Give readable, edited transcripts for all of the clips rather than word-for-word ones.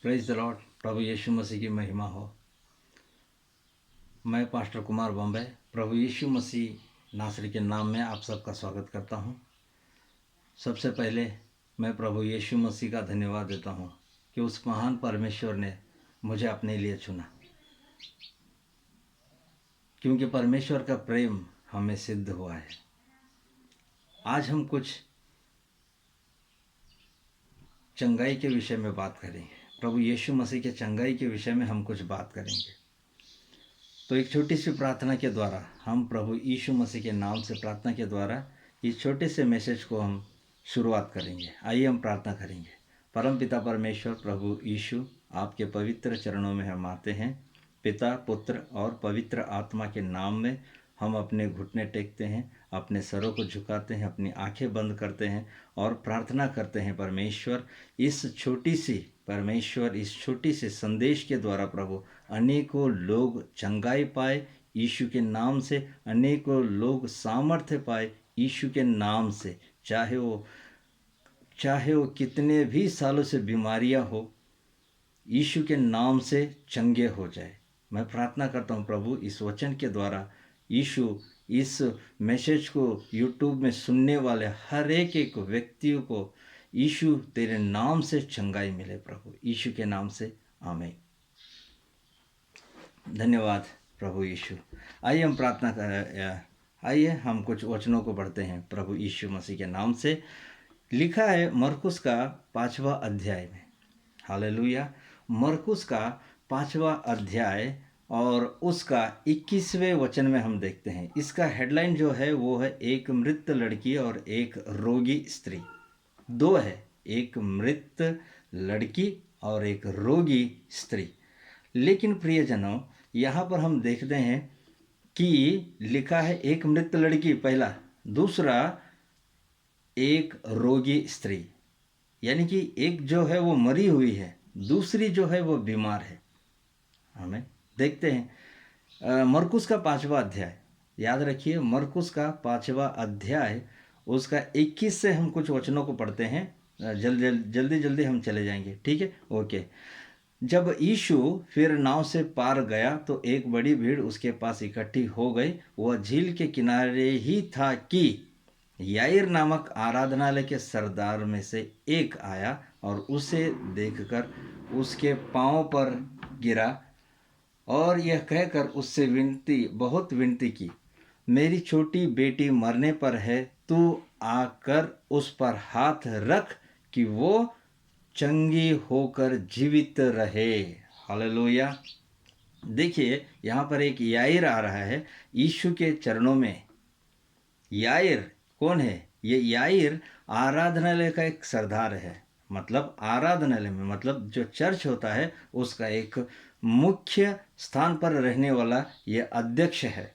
Praise the lord. प्रभु यीशु मसीह की महिमा हो। मैं पास्टर कुमार बॉम्बे प्रभु यीशु मसीह नासरी के नाम में आप सबका स्वागत करता हूं। सबसे पहले मैं प्रभु यीशु मसीह का धन्यवाद देता हूं कि उस महान परमेश्वर ने मुझे अपने लिए चुना, क्योंकि परमेश्वर का प्रेम हमें सिद्ध हुआ है। आज हम कुछ चंगाई के विषय में बात करेंगे। प्रभु यीशु मसीह के चंगाई के विषय में हम कुछ बात करेंगे। तो एक छोटी सी प्रार्थना के द्वारा हम प्रभु यीशु मसीह के नाम से प्रार्थना के द्वारा इस छोटे से मैसेज को हम शुरुआत करेंगे। आइए हम प्रार्थना करेंगे। परम पिता परमेश्वर प्रभु यीशु, आपके पवित्र चरणों में हम आते हैं। पिता, पुत्र और पवित्र आत्मा के नाम में हम अपने घुटने टेकते हैं, अपने सरों को झुकाते हैं, अपनी आंखें बंद करते हैं और प्रार्थना करते हैं। परमेश्वर, इस छोटी सी संदेश के द्वारा प्रभु अनेकों लोग चंगाई पाए यीशु के नाम से, अनेकों लोग सामर्थ्य पाए यीशु के नाम से। चाहे वो कितने भी सालों से बीमारियां हो, यीशु के नाम से चंगे हो जाए। मैं प्रार्थना करता हूं प्रभु, इस वचन के द्वारा यीशु, इस मैसेज को यूट्यूब में सुनने वाले हर एक व्यक्तियों को यीशु तेरे नाम से चंगाई मिले। प्रभु यीशु के नाम से आमीन। धन्यवाद प्रभु यीशु। आइए हम प्रार्थना करें। आइए हम कुछ वचनों को पढ़ते हैं प्रभु यीशु मसीह के नाम से। लिखा है मरकुस का 5वां अध्याय में। हालेलुया। मरकुस का 5वां अध्याय और उसका 21वें वचन में हम देखते हैं। इसका हेडलाइन जो है वो है एक मृत लड़की और एक रोगी स्त्री। दो है, एक मृत लड़की और एक रोगी स्त्री। लेकिन प्रियजनों, यहाँ पर हम देखते हैं कि लिखा है एक मृत लड़की पहला, दूसरा एक रोगी स्त्री। यानी कि एक जो है वो मरी हुई है, दूसरी जो है वो बीमार है। हमें देखते हैं मरकुस का 5वां अध्याय। याद रखिए, मरकुस का 5वां अध्याय उसका 21 से हम कुछ वचनों को पढ़ते हैं। जल्दी हम चले जाएंगे, ठीक है? ओके। जब यीशु फिर नाव से पार गया तो एक बड़ी भीड़ उसके पास इकट्ठी हो गई। वह झील के किनारे ही था कि याईर नामक आराधनालय के सरदार में से एक आया और उसे देखकर उसके पांव पर गिरा और यह कहकर उससे बहुत विनती की, मेरी छोटी बेटी मरने पर है, तू आकर उस पर हाथ रख कि वो चंगी होकर जीवित रहे। हालेलुया। देखिए, यहाँ पर एक याईर आ रहा है यीशु के चरणों में। याईर कौन है? ये याईर आराधनालय का एक सरदार है। मतलब आराधनालय में, मतलब जो चर्च होता है उसका एक मुख्य स्थान पर रहने वाला ये अध्यक्ष है।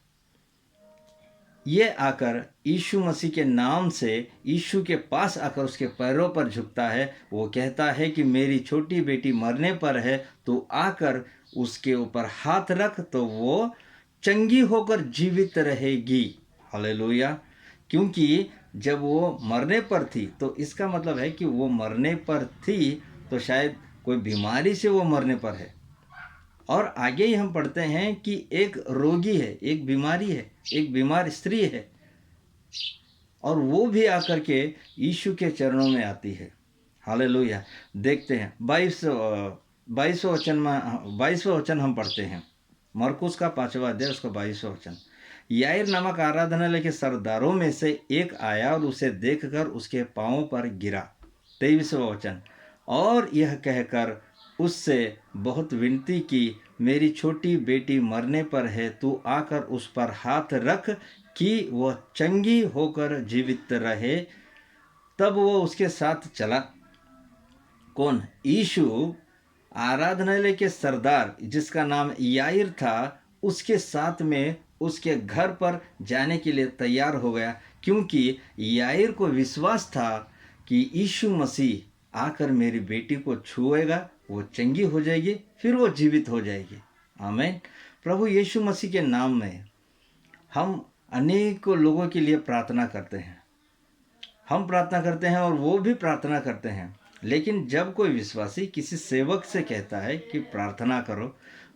ये आकर यीशु मसीह के नाम से यीशु के पास आकर उसके पैरों पर झुकता है। वो कहता है कि मेरी छोटी बेटी मरने पर है, तो आकर उसके ऊपर हाथ रख तो वो चंगी होकर जीवित रहेगी। हालेलुया। क्योंकि जब वो मरने पर थी तो इसका मतलब है कि वो मरने पर थी तो शायद कोई बीमारी से वो मरने पर है। और आगे ही हम पढ़ते हैं कि एक रोगी है, एक बीमारी है, एक बीमार स्त्री है, और वो भी आकर के यीशु के चरणों में आती है। हालेलुया। देखते हैं 22वां वचन हम पढ़ते हैं। मरकुस का 5वां अध्याय उसका 22वां वचन। याईर नामक आराधनालय के सरदारों में से एक आया और उसे देखकर उसके पांवों पर गिरा। 23वां वचन। और यह कहकर उससे बहुत विनती की, मेरी छोटी बेटी मरने पर है, तू आकर उस पर हाथ रख कि वह चंगी होकर जीवित रहे। तब वो उसके साथ चला। कौन? यीशु आराधनालय के सरदार जिसका नाम याईर था, उसके साथ में उसके घर पर जाने के लिए तैयार हो गया, क्योंकि याईर को विश्वास था कि यीशु मसीह आकर मेरी बेटी को छुएगा, वो चंगी हो जाएगी, फिर वो जीवित हो जाएगी। आमीन। प्रभु यीशु मसीह के नाम में हम अनेकों लोगों के लिए प्रार्थना करते हैं। हम प्रार्थना करते हैं और वो भी प्रार्थना करते हैं। लेकिन जब कोई विश्वासी किसी सेवक से कहता है कि प्रार्थना करो,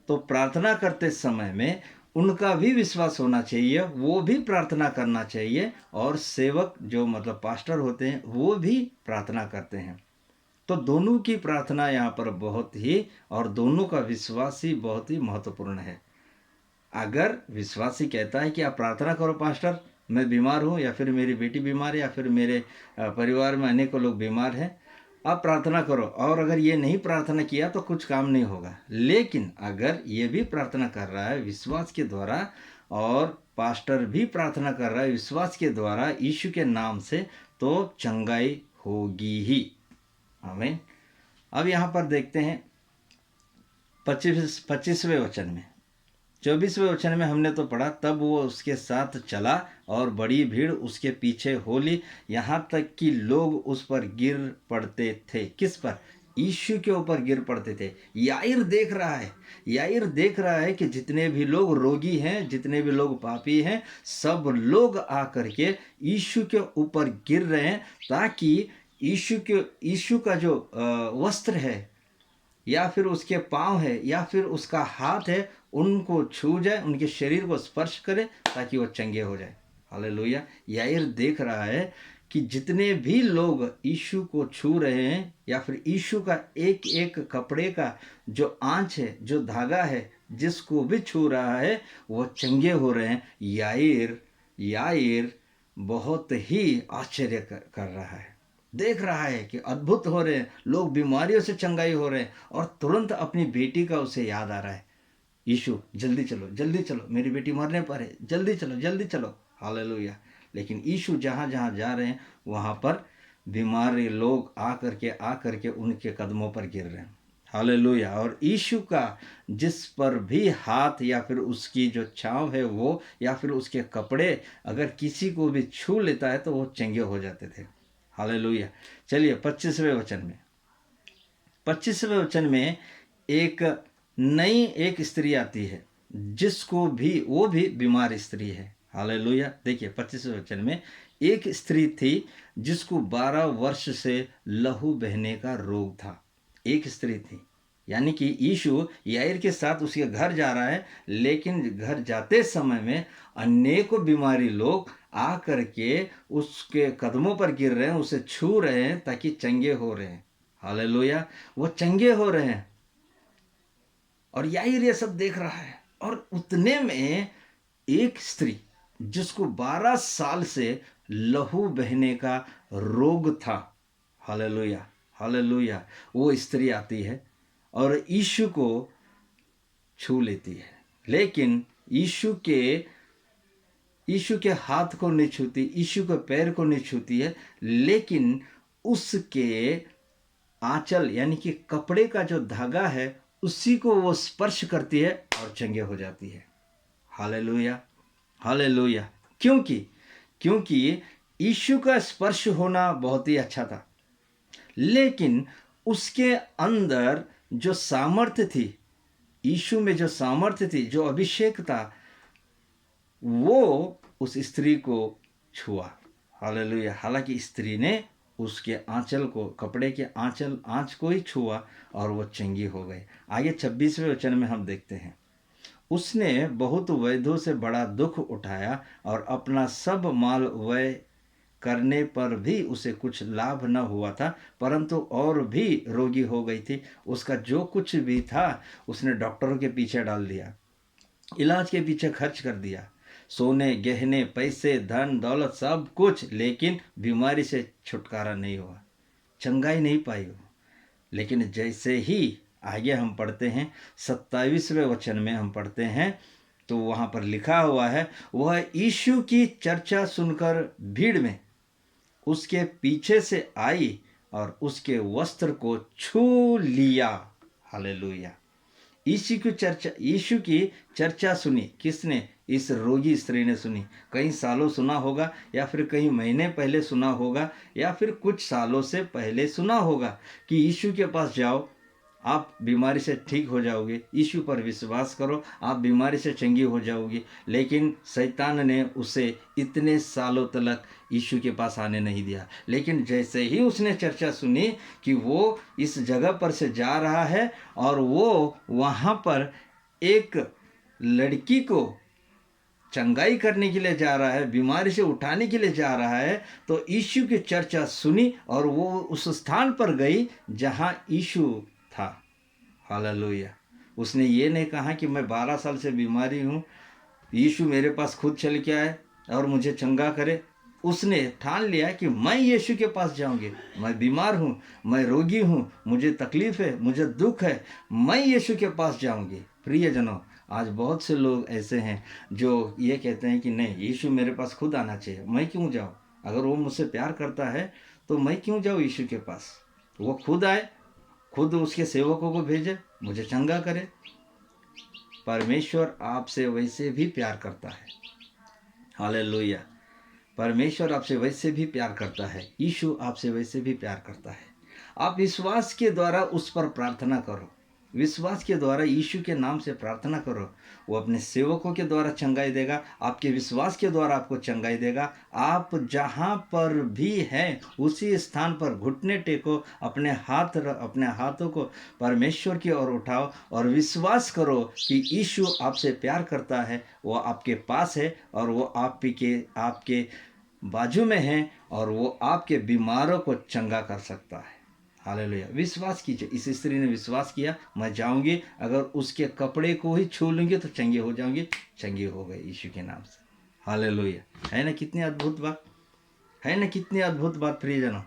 तो प्रार्थना करते समय में उनका भी विश्वास होना चाहिए, वो भी प्रार्थना करना चाहिए, और सेवक जो मतलब पास्टर होते हैं वो भी प्रार्थना करते हैं। तो दोनों की प्रार्थना यहाँ पर बहुत ही, और दोनों का विश्वास ही बहुत ही महत्वपूर्ण है। अगर विश्वासी कहता है कि आप प्रार्थना करो पास्टर, मैं बीमार हूँ, या फिर मेरी बेटी बीमार है, या फिर मेरे परिवार में अनेकों लोग बीमार हैं, आप प्रार्थना करो, और अगर ये नहीं प्रार्थना किया तो कुछ काम नहीं होगा। लेकिन अगर ये भी प्रार्थना कर रहा है विश्वास के द्वारा, और पास्टर भी प्रार्थना कर रहा है विश्वास के द्वारा यीशु के नाम से, तो चंगाई होगी ही। आमीन। अब यहाँ पर देखते हैं 25वें वचन में, 24वें वचन में हमने तो पढ़ा, तब वो उसके साथ चला और बड़ी भीड़ उसके पीछे हो ली, यहाँ तक कि लोग उस पर गिर पड़ते थे। किस पर? यीशु के ऊपर गिर पड़ते थे। याईर देख रहा है, याईर देख रहा है कि जितने भी लोग रोगी हैं, जितने भी लोग पापी हैं, सब लोग आकर के यीशु के ऊपर गिर रहे हैं, ताकि यीशु का जो वस्त्र है, या फिर उसके पाँव है, या फिर उसका हाथ है, उनको छू जाए, उनके शरीर को स्पर्श करे, ताकि वो चंगे हो जाए। हालेलुया। याईर देख रहा है कि जितने भी लोग यीशु को छू रहे हैं, या फिर यीशु का एक एक कपड़े का जो आंच है, जो धागा है, जिसको भी छू रहा है, वो चंगे हो रहे हैं। याईर बहुत ही आश्चर्य कर रहा है, देख रहा है कि अद्भुत हो रहे हैं, लोग बीमारियों से चंगाई हो रहे हैं, और तुरंत अपनी बेटी का उसे याद आ रहा है, यीशु जल्दी चलो, जल्दी चलो, मेरी बेटी मरने पर है, जल्दी चलो, जल्दी चलो। हालेलुया। लेकिन यीशु जहाँ जहाँ जा रहे हैं वहाँ पर बीमार लोग आकर के उनके कदमों पर गिर रहे हैं। हालेलुया। और यीशु का जिस पर भी हाथ, या फिर उसकी जो छांव है वो, या फिर उसके कपड़े अगर किसी को भी छू लेता है तो वो चंगे हो जाते थे। हालेलुया। चलिए 25वें वचन में एक नई एक स्त्री आती है, जिसको भी, वो भी बीमार स्त्री है। हालेलुया। देखिए 25वें वचन में, एक स्त्री थी जिसको 12 वर्ष से लहू बहने का रोग था। एक स्त्री थी, यानी कि यीशु याईर के साथ उसके घर जा रहा है, लेकिन घर जाते समय में अनेकों बीमारी लोग आकर के उसके कदमों पर गिर रहे हैं, उसे छू रहे हैं, ताकि चंगे हो रहे हैं। हालेलुया। वो चंगे हो रहे हैं, और याईर ये सब देख रहा है। और उतने में एक स्त्री जिसको 12 साल से लहू बहने का रोग था, हालेलुया, हालेलुया, वो स्त्री आती है और यीशु को छू लेती है। लेकिन यीशु के हाथ को नहीं छूती, यीशु के पैर को नहीं छूती है, लेकिन उसके आंचल यानी कि कपड़े का जो धागा है उसी को वो स्पर्श करती है और चंगे हो जाती है। Hallelujah, hallelujah. क्योंकि यीशु का स्पर्श होना बहुत ही अच्छा था, लेकिन उसके अंदर जो सामर्थ्य थी, यीशु में जो सामर्थ्य थी, जो अभिषेक था, वो उस स्त्री को छुआ। हालेलुया। हालांकि स्त्री ने उसके आंचल को, कपड़े के आंच को ही छुआ और वो चंगी हो गई। आगे 26वें वचन में हम देखते हैं, उसने बहुत वैद्यों से बड़ा दुख उठाया और अपना सब माल व्यय करने पर भी उसे कुछ लाभ न हुआ था, परंतु और भी रोगी हो गई थी। उसका जो कुछ भी था उसने डॉक्टरों के पीछे डाल दिया, इलाज के पीछे खर्च कर दिया, सोने गहने पैसे धन दौलत सब कुछ, लेकिन बीमारी से छुटकारा नहीं हुआ, चंगाई नहीं पाई हो। लेकिन जैसे ही आगे हम पढ़ते हैं 27वें वचन में हम पढ़ते हैं, तो वहाँ पर लिखा हुआ है, वह यीशु की चर्चा सुनकर भीड़ में उसके पीछे से आई और उसके वस्त्र को छू लिया। हालेलुया। यीशु की चर्चा सुनी। किसने? इस रोगी स्त्री ने सुनी। कई सालों सुना होगा, या फिर कई महीने पहले सुना होगा, या फिर कुछ सालों से पहले सुना होगा कि यीशु के पास जाओ, आप बीमारी से ठीक हो जाओगे, यीशु पर विश्वास करो, आप बीमारी से चंगी हो जाओगे। लेकिन शैतान ने उसे इतने सालों तक यीशु के पास आने नहीं दिया। लेकिन जैसे ही उसने चर्चा सुनी कि वो इस जगह पर से जा रहा है और वो वहाँ पर एक लड़की को चंगाई करने के लिए जा रहा है, बीमारी से उठाने के लिए जा रहा है, तो यीशु की चर्चा सुनी और वो उस स्थान पर गई जहाँ यीशु था। हालेलुया। उसने ये नहीं कहा कि मैं 12 साल से बीमारी हूँ, यीशु मेरे पास खुद चल के आए और मुझे चंगा करे। उसने ठान लिया कि मैं यीशु के पास जाऊंगी, मैं बीमार हूँ, मैं रोगी हूँ, मुझे तकलीफ है, मुझे दुख है, मैं यीशु के पास जाऊंगी। प्रियजनों, आज बहुत से लोग ऐसे हैं जो ये कहते हैं कि नहीं, यीशु मेरे पास खुद आना चाहिए, मैं क्यों जाऊँ? अगर वो मुझसे प्यार करता है तो मैं क्यों जाऊँ यीशु के पास? वो खुद आए, खुद उसके सेवकों को भेजे, मुझे चंगा करे। परमेश्वर आपसे वैसे भी प्यार करता है। हालेलुया। परमेश्वर आपसे वैसे भी प्यार करता है, यीशु आपसे वैसे भी प्यार करता है। आप विश्वास के द्वारा उस पर प्रार्थना करो, विश्वास के द्वारा यीशु के नाम से प्रार्थना करो। वो अपने सेवकों के द्वारा चंगाई देगा, आपके विश्वास के द्वारा आपको चंगाई देगा। आप जहाँ पर भी हैं उसी स्थान पर घुटने टेको, अपने हाथों को परमेश्वर की ओर उठाओ और विश्वास करो कि यीशु आपसे प्यार करता है, वो आपके पास है और वो आपके बाजू में है और वो आपके बीमारों को चंगा कर सकता है। हालेलुया। विश्वास कीजिए। इस स्त्री ने विश्वास किया, मैं जाऊंगी, अगर उसके कपड़े को ही छू लूंगी तो चंगी हो जाऊंगी। चंगी हो गई यीशु के नाम से। हालेलुया। है ना कितनी अद्भुत बात, है ना कितनी अद्भुत बात प्रियजनों।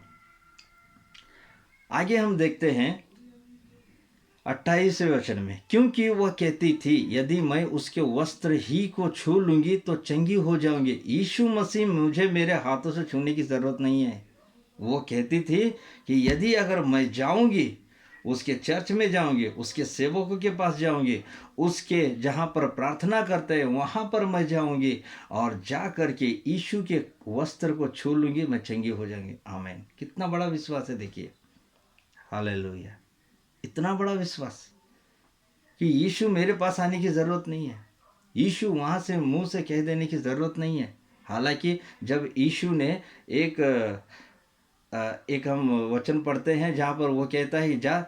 आगे हम देखते हैं 28वें वचन में, क्योंकि वह कहती थी यदि मैं उसके वस्त्र ही को छू लूंगी तो चंगी हो जाऊंगी। यीशु मसीह, मुझे मेरे हाथों से छूने की जरूरत नहीं है। वो कहती थी कि यदि अगर मैं जाऊंगी, उसके चर्च में जाऊंगी, उसके सेवकों के पास जाऊंगी, उसके जहाँ पर प्रार्थना करते हैं वहाँ पर मैं जाऊंगी और जा करके यीशु के वस्त्र को छू लूंगी, मैं चंगी हो जाऊंगी। आमीन। कितना बड़ा विश्वास है देखिए। हालेलुया। इतना बड़ा विश्वास कि यीशु मेरे पास आने की ज़रूरत नहीं है, यीशु वहाँ से मुंह से कह देने की ज़रूरत नहीं है। हालांकि जब यीशु ने एक हम वचन पढ़ते हैं जहाँ पर वो कहता है कि जा,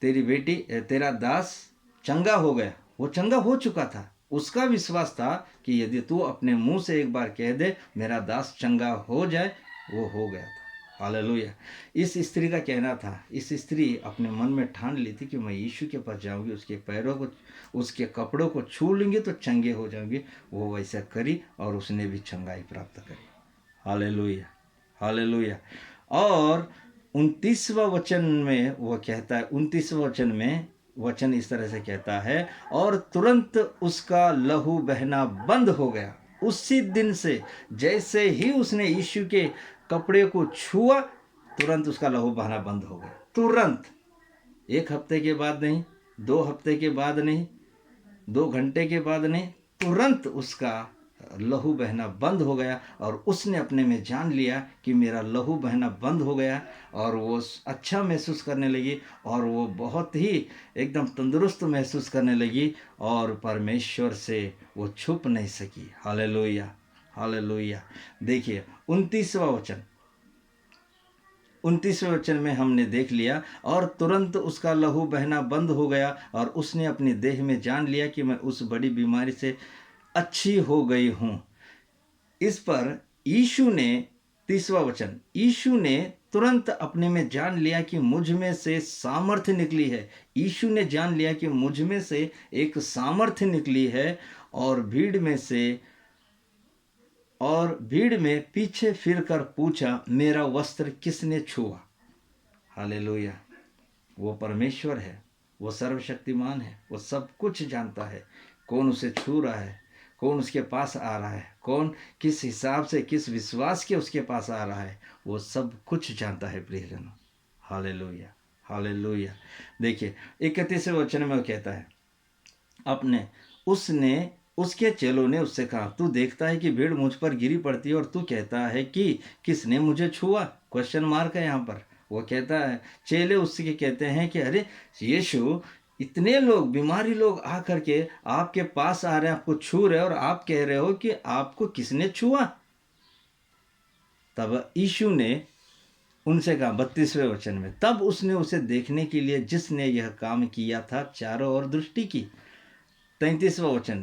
तेरा दास चंगा हो गया। वो चंगा हो चुका था। उसका विश्वास था कि यदि तू अपने मुंह से एक बार कह दे मेरा दास चंगा हो जाए, वो हो गया था। हालेलुया। इस स्त्री का कहना था, इस स्त्री अपने मन में ठान ली थी कि मैं यीशु के पास जाऊंगी, उसके पैरों को, उसके कपड़ों को छू लूंगी तो चंगे हो जाऊंगी। वो वैसा करी और उसने भी चंगाई प्राप्त करी। हालेलुया। हालेलुया। और 29वां वचन में वो कहता है, 29वें वचन में वचन इस तरह से कहता है, और तुरंत उसका लहू बहना बंद हो गया। उसी दिन से जैसे ही उसने यीशु के कपड़े को छुआ, तुरंत उसका लहू बहना बंद हो गया। तुरंत। 1 हफ्ते के बाद नहीं, 2 हफ्ते के बाद नहीं, 2 घंटे के बाद नहीं, तुरंत उसका लहू बहना बंद हो गया और उसने अपने में जान लिया कि मेरा लहू बहना बंद हो गया और वो अच्छा महसूस करने लगी और वो बहुत ही एकदम तंदुरुस्त महसूस करने लगी और परमेश्वर से वो छुप नहीं सकी। हालेलुया। हालेलुया। देखिए 29वें वचन में हमने देख लिया, और तुरंत उसका लहू बहना बंद हो गया और उसने अपनी देह में जान लिया कि मैं उस बड़ी बीमारी से अच्छी हो गई हूँ। इस पर यीशु ने, 30वां वचन, यीशु ने तुरंत अपने में जान लिया कि मुझ में से सामर्थ्य निकली है। यीशु ने जान लिया कि मुझ में से एक सामर्थ्य निकली है और भीड़ में पीछे फिरकर पूछा मेरा वस्त्र किसने छुआ। हालेलुया। वो परमेश्वर है, वो सर्वशक्तिमान है, वो सब कुछ जानता है। कौन उसे छू रहा है, कौन उसके पास आ रहा है, कौन किस हिसाब से, किस विश्वास के उसके पास आ रहा है, वो सब कुछ जानता है प्रियजनों। हालेलुया। हालेलुया। देखिए 31वें वचन में वो कहता है, उसके चेलों ने उससे कहा, तू देखता है कि भीड़ मुझ पर गिरी पड़ती है और तू कहता है कि किसने मुझे छुआ? क्वेश्चन मार्क है यहाँ पर। वो कहता है, चेले उसके कहते हैं कि अरे यीशु, इतने लोग, बीमारी लोग आकर के आपके पास आ रहे हैं, आपको छू रहे हैं, और आप कह रहे हो कि आपको किसने छुआ? तब यीशु ने उनसे कहा 32वें वचन में, तब उसने उसे देखने के लिए जिसने यह काम किया था चारों ओर दृष्टि की। 33वां वचन,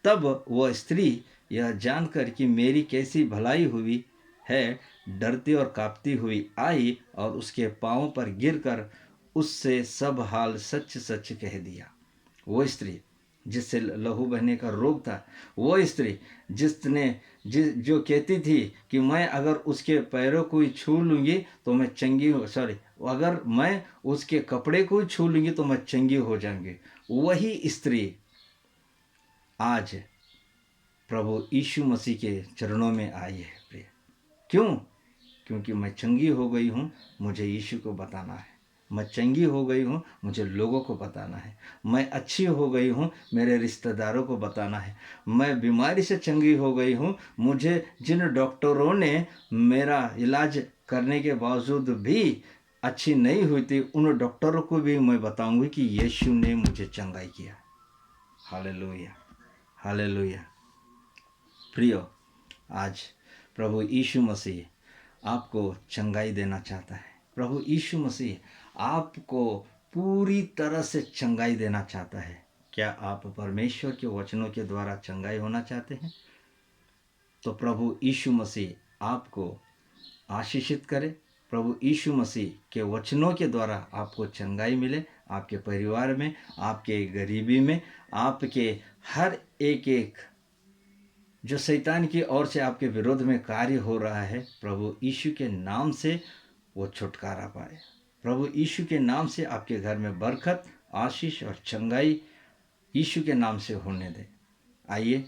तब वह स्त्री यह जानकर कि मेरी कैसी भलाई हुई है, डरती और कांपती हुई आई और उसके पांवों पर गिरकर उससे सब हाल सच सच कह दिया। वो स्त्री जिससे लहू बहने का रोग था, वो स्त्री जो कहती थी कि मैं अगर उसके पैरों को ही छू लूँगी तो मैं चंगी हो, अगर मैं उसके कपड़े को ही छू लूँगी तो मैं चंगी हो जाऊंगी, वही स्त्री आज प्रभु यीशु मसीह के चरणों में आई है प्रिय। क्यों? क्योंकि मैं चंगी हो गई हूँ, मुझे यीशु को बताना है। मैं चंगी हो गई हूँ, मुझे लोगों को बताना है। मैं अच्छी हो गई हूँ, मेरे रिश्तेदारों को बताना है। मैं बीमारी से चंगी हो गई हूँ, मुझे जिन डॉक्टरों ने मेरा इलाज करने के बावजूद भी अच्छी नहीं हुई थी, उन डॉक्टरों को भी मैं बताऊंगी कि यीशु ने मुझे चंगाई किया। Hallelujah, hallelujah. प्रियो, आज प्रभु यीशु मसीह आपको चंगाई देना चाहता है। प्रभु यीशु मसीह आपको पूरी तरह से चंगाई देना चाहता है। क्या आप परमेश्वर के वचनों के द्वारा चंगाई होना चाहते हैं? तो प्रभु यीशु मसीह आपको आशीषित करे। प्रभु यीशु मसीह के वचनों के द्वारा आपको चंगाई मिले, आपके परिवार में, आपके गरीबी में, आपके हर एक जो शैतान की ओर से आपके विरोध में कार्य हो रहा है, प्रभु यीशु के नाम से वो छुटकारा पाए। प्रभु यीशु के नाम से आपके घर में बरकत, आशीष और चंगाई यीशु के नाम से होने दे। आइए,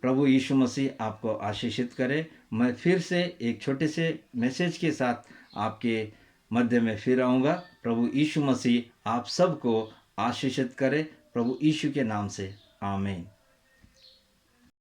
प्रभु यीशु मसीह आपको आशीषित करे। मैं फिर से एक छोटे से मैसेज के साथ आपके मध्य में फिर आऊँगा। प्रभु यीशु मसीह आप सबको आशीषित करे, प्रभु यीशु के नाम से, आमीन।